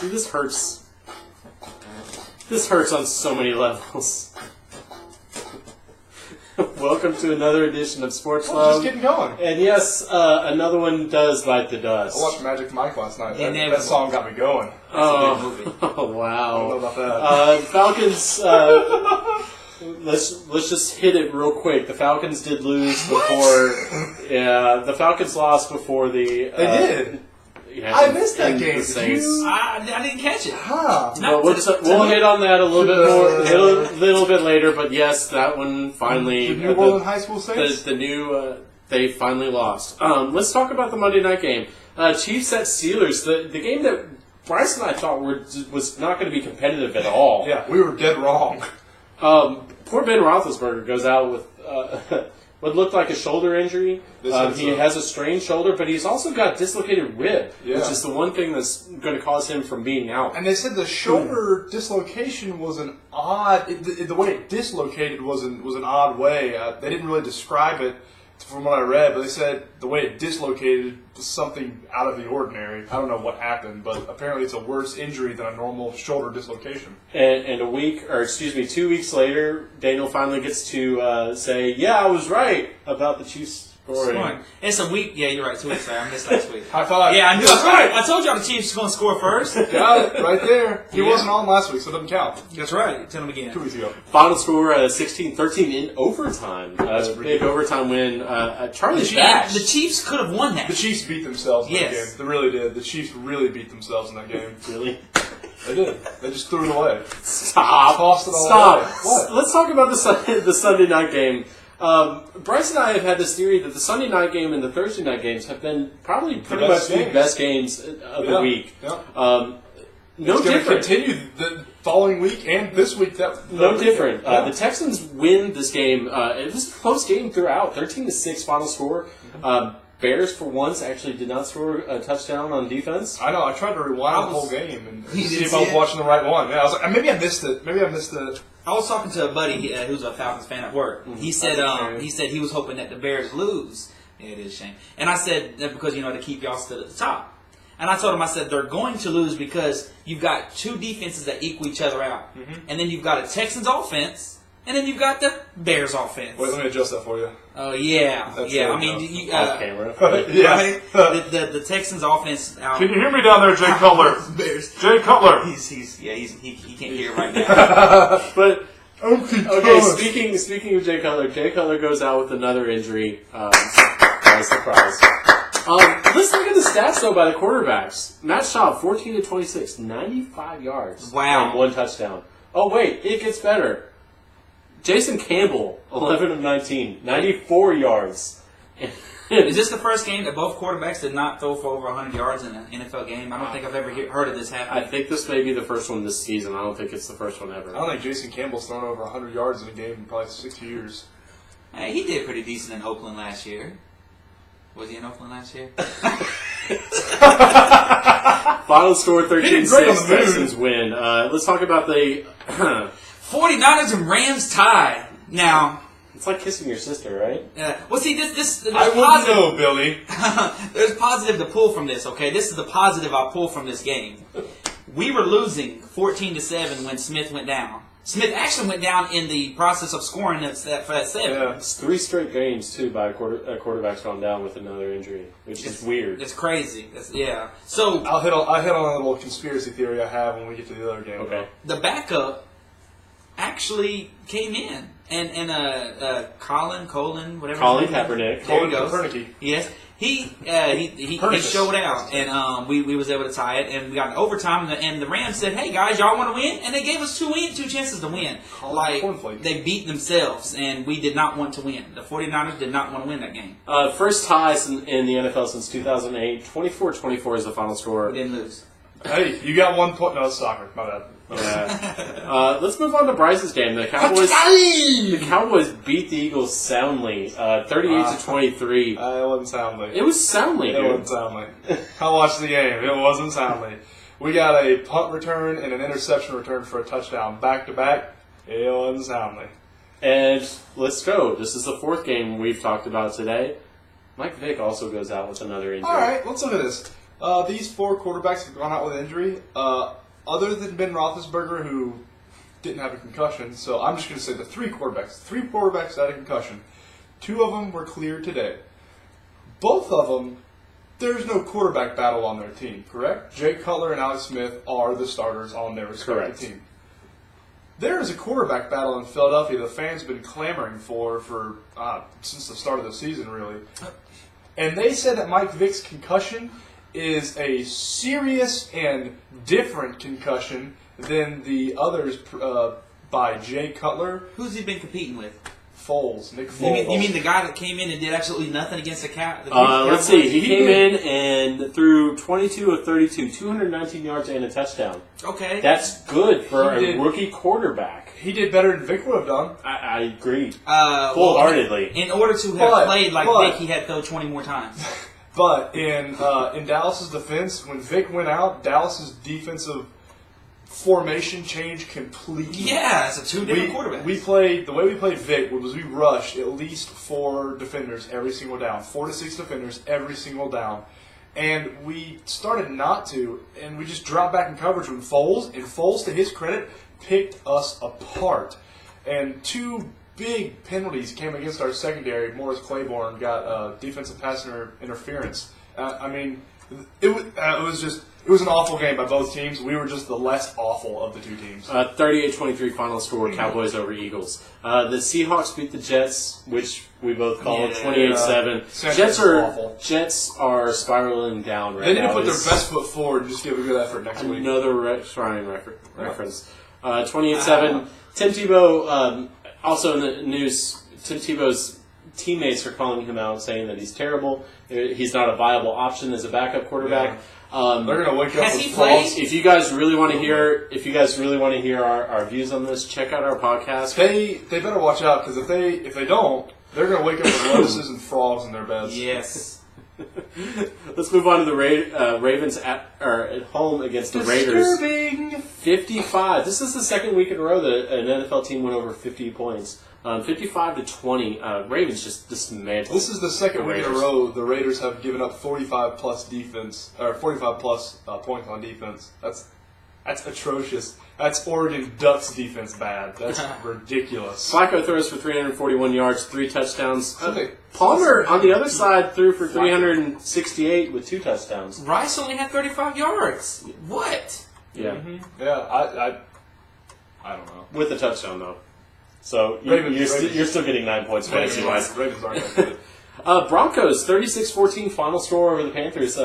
See, this hurts. This hurts on so many levels. Welcome to another edition of Sports Love. Just getting going. And yes, another one does bite the dust. I watched Magic Mike last night. That song got me going. Oh, wow. I don't know about that. Falcons, let's just hit it real quick. The Falcons did lose before... Yeah, the Falcons lost before the... They did? Yeah, I missed that game. I didn't catch it. Huh. We'll hit on that a little bit more, little bit later. But yes, that one finally. The New Orleans High School Saints. They finally lost. Let's talk about the Monday night game. Chiefs at Steelers. The game that Bryce and I thought was not going to be competitive at all. Yeah, we were dead wrong. Poor Ben Roethlisberger goes out with what looked like a shoulder injury. He has a strained shoulder, but he's also got dislocated rib, which is the one thing that's going to cause him from being out. And they said the shoulder dislocation was an odd... The way it dislocated was an odd way. They didn't really describe it from what I read, but they said the way it dislocated was something out of the ordinary. I don't know what happened, but apparently it's a worse injury than a normal shoulder dislocation. And 2 weeks later, Daniel finally gets to say, yeah, I was right about the Chiefs scoring. It's a week. Yeah, you're right. 2 weeks. Sorry, I missed last week. High five. Yeah, I knew. Right. I told y'all the Chiefs were going to score first. Got it. Right there. He wasn't on last week, so it doesn't count. That's right. Tell him again. 2 weeks ago. Final score 16-13 in overtime. Big overtime win. Charlie Bash. The Chiefs could have won that. The Chiefs beat themselves in that game. They really did. The Chiefs really beat themselves in that game. Really? They did. They just threw it away. Stop. Tossed it all away. What? Let's talk about the Sunday night game. Bryce and I have had this theory that the Sunday night game and the Thursday night games have been probably pretty much the best games of the week. Yeah. No it's different. Continue the following week and this week. No different. The Texans win this game. It was a close game throughout. 13-6 final score. Bears, for once, actually did not score a touchdown on defense. I know. I tried to rewind the whole game and see if I was watching the right one. Yeah, I was like, maybe I missed it. I was talking to a buddy who's a Falcons fan at work. Mm-hmm. He said he was hoping that the Bears lose. Yeah, it is a shame. And I said that because to keep y'all still at the top. And I told him, I said they're going to lose because you've got two defenses that equal each other out, and then you've got a Texans offense. And then you've got the Bears offense. Wait, let me adjust that for you. Oh, yeah. I mean, off camera. Right? The Texans offense out. Can you hear me down there, Jay Cutler? Bears. Jay Cutler. He can't hear right now. But okay, speaking of Jay Cutler goes out with another injury. Surprise. Let's look at the stats though by the quarterbacks. Matt Schaub, 14-26, 95 yards. Wow. And 1 touchdown. Oh wait, it gets better. Jason Campbell, 11 of 19, 94 yards. Is this the first game that both quarterbacks did not throw for over 100 yards in an NFL game? I don't think I've ever heard of this happening. I think this may be the first one this season. I don't think it's the first one ever. I don't think Jason Campbell's thrown over 100 yards in a game in probably 6 years. Hey, he did pretty decent in Oakland last year. Was he in Oakland last year? Final score 13-6, Texans win. Let's talk about the 49ers and Rams tie. Now, it's like kissing your sister, right? Well, see, this I wouldn't know, Billy. There's positive to pull from this, okay? This is the positive I pull from this game. We were losing 14-7 when Smith went down. Smith actually went down in the process of scoring for that 7. Yeah, it's 3 straight games, too, by a quarterback's gone down with another injury, which is weird. It's crazy. So I'll hit on a little conspiracy theory I have when we get to the other game. Okay. The backup actually came in, and Colin Kaepernick. Colin Kaepernick. Yes, he showed out, and we was able to tie it, and we got an overtime, and the Rams said, "Hey guys, y'all want to win?" And they gave us two chances to win. They beat themselves, and we did not want to win. The 49ers did not want to win that game. First ties in the NFL since 2008. 24-24 is the final score. We didn't lose. Hey, you got 1 point. No, it's soccer. My bad. Yeah. Let's move on to Bryce's game. The Cowboys beat the Eagles soundly, 38-23. It wasn't soundly. It was soundly, dude. It wasn't soundly. I watched the game. It wasn't soundly. We got a punt return and an interception return for a touchdown back to back. It wasn't soundly. And let's go. This is the 4th game we've talked about today. Mike Vick also goes out with another injury. All right, let's look at this. These 4 quarterbacks have gone out with injury. Other than Ben Roethlisberger, who didn't have a concussion, so I'm just going to say the 3 quarterbacks had a concussion. 2 of them were cleared today. Both of them, there's no quarterback battle on their team, correct? Jay Cutler and Alex Smith are the starters on their respective team. There is a quarterback battle in Philadelphia the fans have been clamoring for since the start of the season, really. And they said that Mike Vick's concussion is a serious and different concussion than the others by Jay Cutler. Who's he been competing with? Nick Foles. You mean the guy that came in and did absolutely nothing against the Cowboys? Let's see. He came in and threw 22 of 32, 219 yards and a touchdown. Okay. That's good for a rookie quarterback. He did better than Vick would have done. I agree. Full-heartedly. In order to have played like Vick, he had to throw 20 more times. But in Dallas's defense, when Vick went out, Dallas's defensive formation changed completely. Yeah, it's 2 different quarterbacks. The way we played Vick was we rushed at least 4 defenders every single down, 4 to 6 defenders every single down. And we started not to, and we just dropped back in coverage with Foles, and Foles, to his credit, picked us apart. And 2 big penalties came against our secondary. Morris Claiborne got defensive pass interference. It was an awful game by both teams. We were just the less awful of the 2 teams. 38-23 final score, Cowboys over Eagles. The Seahawks beat the Jets, which we both called 28-7. Jets are spiraling down right now. They need to put their best foot forward and just give a good effort next week. Another Ryan reference. 28-7. Tim Tebow, also in the news, Tim Tebow's teammates are calling him out, saying that he's terrible. He's not a viable option as a backup quarterback. Yeah. They're gonna wake up Has with he played? If you guys really want to hear, our views on this, check out our podcast. They better watch out, because if they don't, they're gonna wake up with lotuses and frogs in their beds. Yes. Let's move on to the Ravens at home against the Raiders. Disturbing. 55. This is the second week in a row that an NFL team went over 50 points. 55-20. Ravens just dismantled. This is the second week in a row the Raiders have given up 45 plus points on defense. That's atrocious. That's Oregon Ducks defense bad. That's ridiculous. Flacco throws for 341 yards, 3 touchdowns. Palmer on the other side threw for 368 with 2 touchdowns. Rice only had 35 yards. What? Yeah. Mm-hmm. Yeah. I don't know. With a touchdown though. So you're still getting 9 points fantasy-wise. Ravens aren't good. Broncos, 36-14 final score over the Panthers.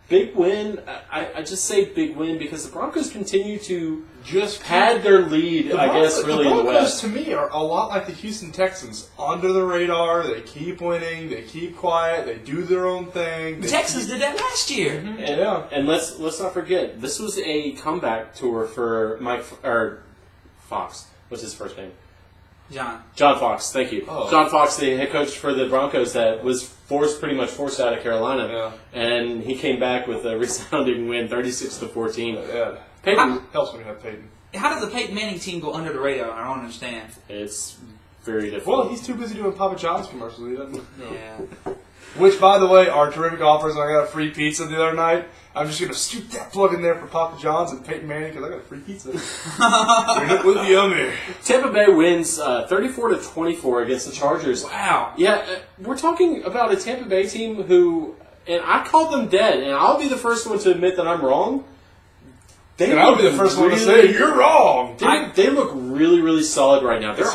Big win. I just say big win because the Broncos continue to just pad their lead, really, in the West. To me, are a lot like the Houston Texans. Under the radar, they keep winning, they keep quiet, they do their own thing. The Texans did that last year. Mm-hmm. And let's not forget, this was a comeback tour for Fox. What's his first name? John Fox, thank you. Oh. John Fox, the head coach for the Broncos that was pretty much forced out of Carolina. Yeah. And he came back with a resounding win, 36-14. Yeah. Peyton helps when you have Peyton. How does the Peyton Manning team go under the radar? I don't understand. It's very difficult. Well, he's too busy doing Papa John's commercials. He doesn't. Yeah. Which, by the way, are terrific offers. I got a free pizza the other night. I'm just going to shoot that plug in there for Papa John's and Peyton Manning because I got a free pizza. It was yummy. Tampa Bay wins 34-24 against the Chargers. Wow. Yeah, we're talking about a Tampa Bay team who, and I called them dead, and I'll be the first one to admit that I'm wrong. I'll be the first one to say, you're wrong. They look really, really solid right now. Their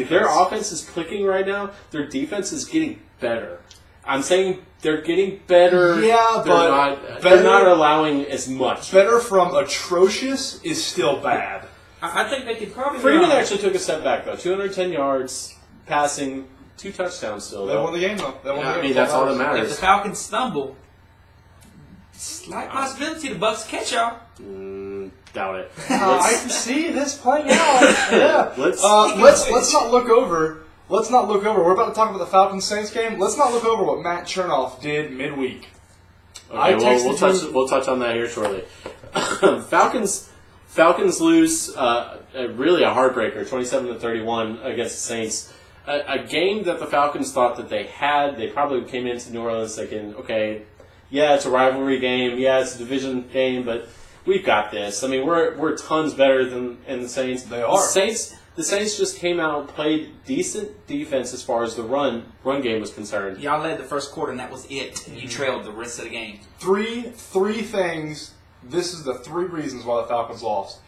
Their offense is clicking right now. Their defense is getting better. I'm saying they're getting better. Yeah, they're not allowing as much. Better from atrocious is still bad. I think they could probably. Freeman actually took a step back though. 210 yards, passing, 2 touchdowns still. They won the game though. That's all that matters. If the Falcons stumble, slight possibility the Bucs catch y'all. Doubt it. I can see this playing out. Yeah. Let's not look over. Let's not look over. We're about to talk about the Falcons-Saints game. Let's not look over what Matt Chernoff did midweek. Okay, we'll touch on that here shortly. Falcons lose really a heartbreaker, 27-31 against the Saints. A game that the Falcons thought that they had. They probably came into New Orleans thinking, okay, yeah, it's a rivalry game. Yeah, it's a division game, but we've got this. I mean, we're tons better than the Saints. They are. The Saints just came out and played decent defense as far as the run game was concerned. Y'all led the first quarter, and that was it. You trailed the rest of the game. Three things. This is the three reasons why the Falcons lost.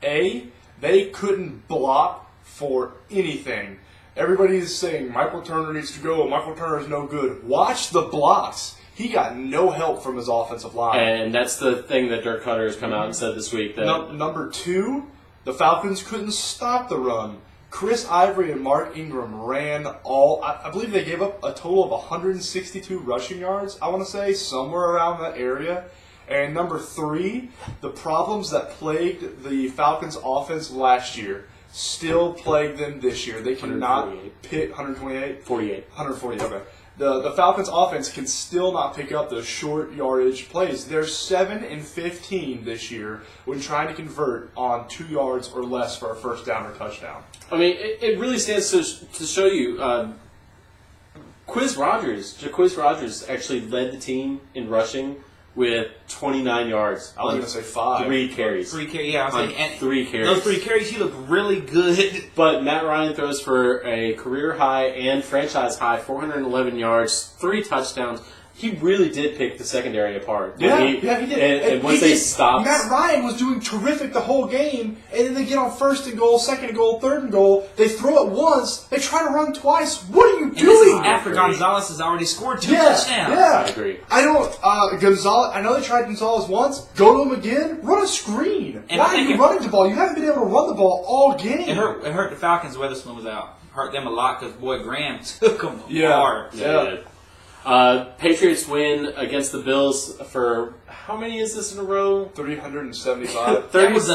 A, they couldn't block for anything. Everybody's saying Michael Turner needs to go. Michael Turner is no good. Watch the blocks. He got no help from his offensive line. And that's the thing that Dirk Cutter has come out and said this week. That Number two, the Falcons couldn't stop the run. Chris Ivory and Mark Ingram ran I believe they gave up a total of 162 rushing yards, I want to say, somewhere around that area. And number three, the problems that plagued the Falcons offense last year still plague them this year. They cannot pick 128? 48. 148, okay. The Falcons offense can still not pick up those short yardage plays. They're 7-15 this year when trying to convert on 2 yards or less for a first down or touchdown. I mean, it really stands to show you. Jaquiz Rogers actually led the team in rushing with 29 yards. I was going to say 5. 3 carries. 3 carries, yeah. I was saying, 3 carries. Those 3 carries, he looked really good. But Matt Ryan throws for a career high and franchise high 411 yards, 3 touchdowns. He really did pick the secondary apart. Yeah, he did. And once they stopped... Matt Ryan was doing terrific the whole game, and then they get on 1st and goal, 2nd and goal, 3rd and goal. They throw it once. They try to run twice. What are you doing? This is after Gonzalez has already scored 2 touchdowns. Yeah, I agree. I don't... Gonzalez, I know they tried Gonzalez once. Go to him again. Run a screen. And why are you running the ball? You haven't been able to run the ball all game. It hurt the Falcons. Weatherspoon was out. Hurt them a lot because, boy, Graham took them hard. Yeah. Patriots win against the Bills for how many is this in a row? 375. It was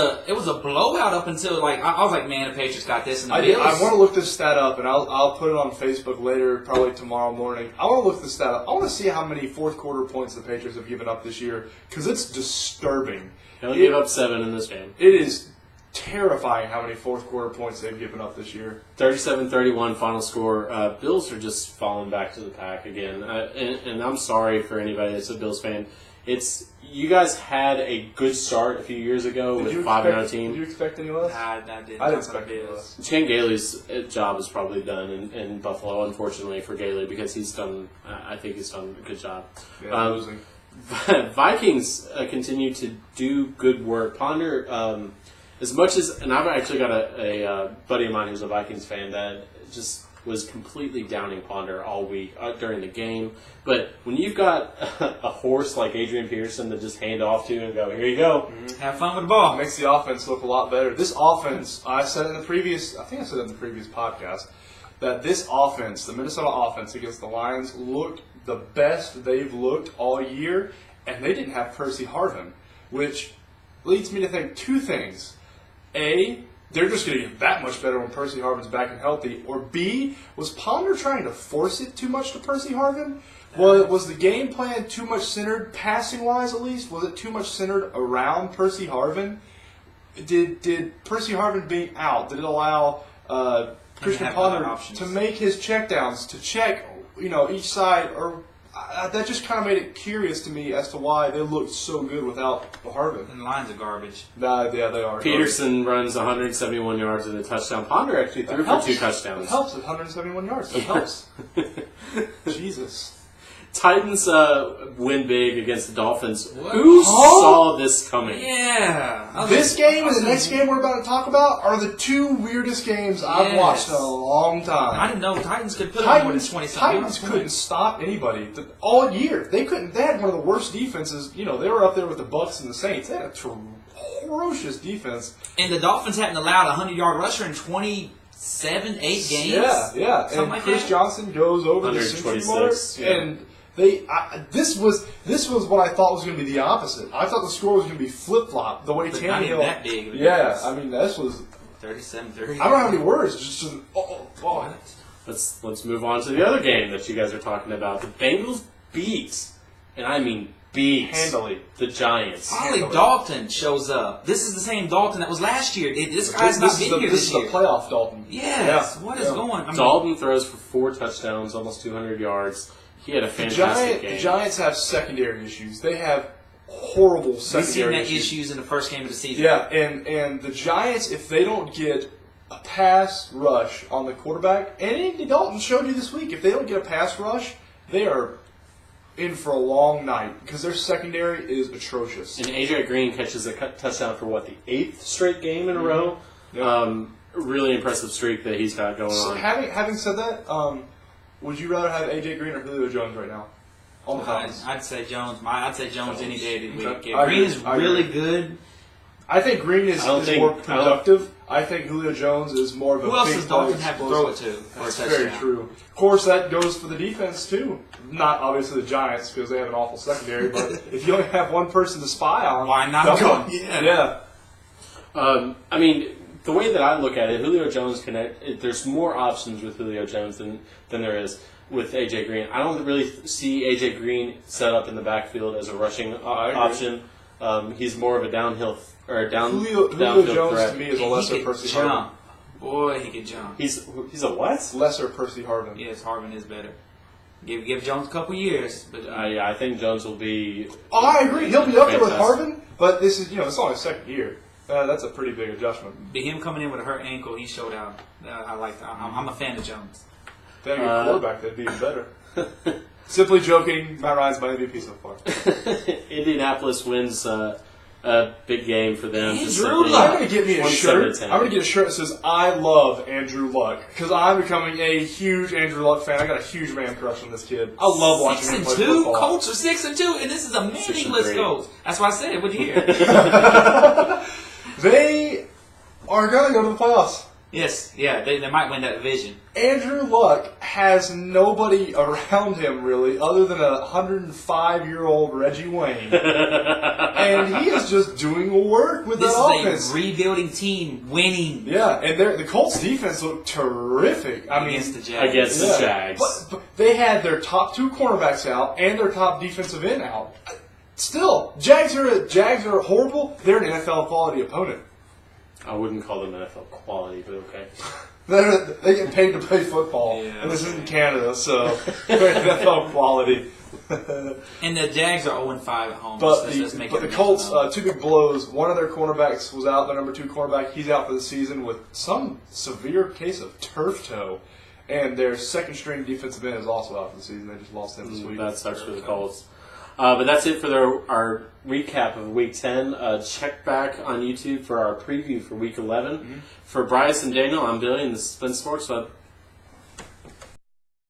a blowout up until I was like, man, the Patriots got this. And the Bills. I want to look this stat up, and I'll put it on Facebook later, probably tomorrow morning. I want to look this stat up. I want to see how many fourth quarter points the Patriots have given up this year because it's disturbing. They only gave up 7 in this game. It is terrifying how many fourth quarter points they've given up this year. 37-31 final score. Bills are just falling back to the pack again. And I'm sorry for anybody that's a Bills fan. You guys had a good start a few years ago with 5-0 team. Did you expect any less? I didn't. I didn't expect any less. Chan Gailey's job is probably done in Buffalo, unfortunately for Gailey, because I think he's done a good job. Yeah, losing. Vikings continue to do good work. Ponder, as much as, and I've actually got a buddy of mine who's a Vikings fan that just was completely downing Ponder all week during the game. But when you've got a horse like Adrian Peterson to just hand off to and go, here you go. Mm-hmm. Have fun with the ball. It makes the offense look a lot better. This offense, I said in the previous podcast, that this offense, the Minnesota offense against the Lions, looked the best they've looked all year, and they didn't have Percy Harvin, which leads me to think 2 things. A, they're just going to get that much better when Percy Harvin's back and healthy. Or B, was Ponder trying to force it too much to Percy Harvin? Was the game plan too much centered, passing-wise at least? Was it too much centered around Percy Harvin? Did Percy Harvin being out, did it allow Christian Ponder to make his checkdowns, to check each side? Or that just kind of made it curious to me as to why they looked so good without Harvin. And the Lions are garbage. Yeah, they are. Peterson runs 171 yards with a touchdown. Ponder actually threw for 2 touchdowns. It helps with 171 yards. It helps. Jesus. Titans win big against the Dolphins. Who saw this coming? Yeah. This game and the next game we're about to talk about are the 2 weirdest games I've watched in a long time. I didn't know Titans could put up more than 20-something. Titans couldn't stop anybody all year. They couldn't. They had one of the worst defenses. They were up there with the Bucs and the Saints. They had a ferocious defense. And the Dolphins hadn't allowed a 100-yard rusher in 8 games. Yeah. Something And like Chris that. Johnson goes over the century mark, and this was what I thought was going to be the opposite. I thought the score was going to be flip-flop, the way But Tannehill... not even that big. Yeah, I mean, this was... 37-30. I don't have any words. Just Let's move on to the other game that you guys are talking about. The Bengals beat, and I mean beat, handily, the Giants. Finally, Dalton shows up. This is the same Dalton that was last year. This guy's not been here this year. This is the playoff Dalton. Yes. Yeah. What is going on? Dalton throws for 4 touchdowns, almost 200 yards. He had a fantastic game. The Giants have secondary issues. They have horrible secondary issues. We've seen that issues in the first game of the season. Yeah, and the Giants, if they don't get a pass rush on the quarterback, and Andy Dalton showed you this week, if they don't get a pass rush, they are in for a long night because their secondary is atrocious. And A.J. Green catches a touchdown for, the 8th straight game in a row? Yep. Really impressive streak that he's got going on. Having said that, would you rather have A.J. Green or Julio Jones right now? On the Falcons? I'd say Jones. I'd say Jones any day of the week. Okay. Yeah, Green is really good. I think Green is more productive. I think Julio Jones is more of a Who else big does Dalton have to throw it to? That's very true. Of course, that goes for the defense, too. Not obviously the Giants, because they have an awful secondary, but if you only have one person to spy on, why not go? Yeah. I mean, the way that I look at it, Julio Jones there's more options with Julio Jones than there is with A.J. Green. I don't really see A.J. Green set up in the backfield as a rushing option. He's more of a downhill Julio Jones threat. to me is a lesser Percy Harvin. Boy, he can jump. He's a what? Lesser Percy Harvin. Yes, Harvin is better. Give Jones a couple years, but I think Jones will be. Oh, I agree. He'll be up there with Harvin, but this is it's only his second year. That's a pretty big adjustment. But him coming in with a hurt ankle, he showed out. I like that. I'm a fan of Jones. If they had a good quarterback, that'd be even better. Simply joking. Matt Ryan's my MVP so far. Indianapolis wins a big game for them. Andrew Luck. I'm going to get me a shirt. I'm going to get a shirt that says "I love Andrew Luck" because I'm becoming a huge Andrew Luck fan. I got a huge man crush on this kid. I love watching him play 6-2. football. Colts are 6-2, and this is a meaningless Colts. That's why I said it. What'd you hear? They are going to go to the playoffs. Yes, yeah, they might win that division. Andrew Luck has nobody around him, really, other than a 105-year-old Reggie Wayne. And he is just doing work with that offense. This is a rebuilding team, winning. Yeah, and the Colts' defense looked terrific. Against the Jags. But they had their top 2 cornerbacks out and their top defensive end out. Still, Jags are horrible. They're an NFL quality opponent. I wouldn't call them NFL quality, but okay. They get paid to play football, and this isn't Canada, so they're NFL quality. And the Jags are 0-5 at home. But the Colts, 2 big blows. One of their cornerbacks was out, their number 2 cornerback. He's out for the season with some severe case of turf toe. And their second-string defensive end is also out for the season. They just lost him this week. That sucks for the Colts. But that's it for our recap of Week 10. Check back on YouTube for our preview for Week 11. Mm-hmm. For Bryce and Daniel, I'm Billy, and this has been Sports Web.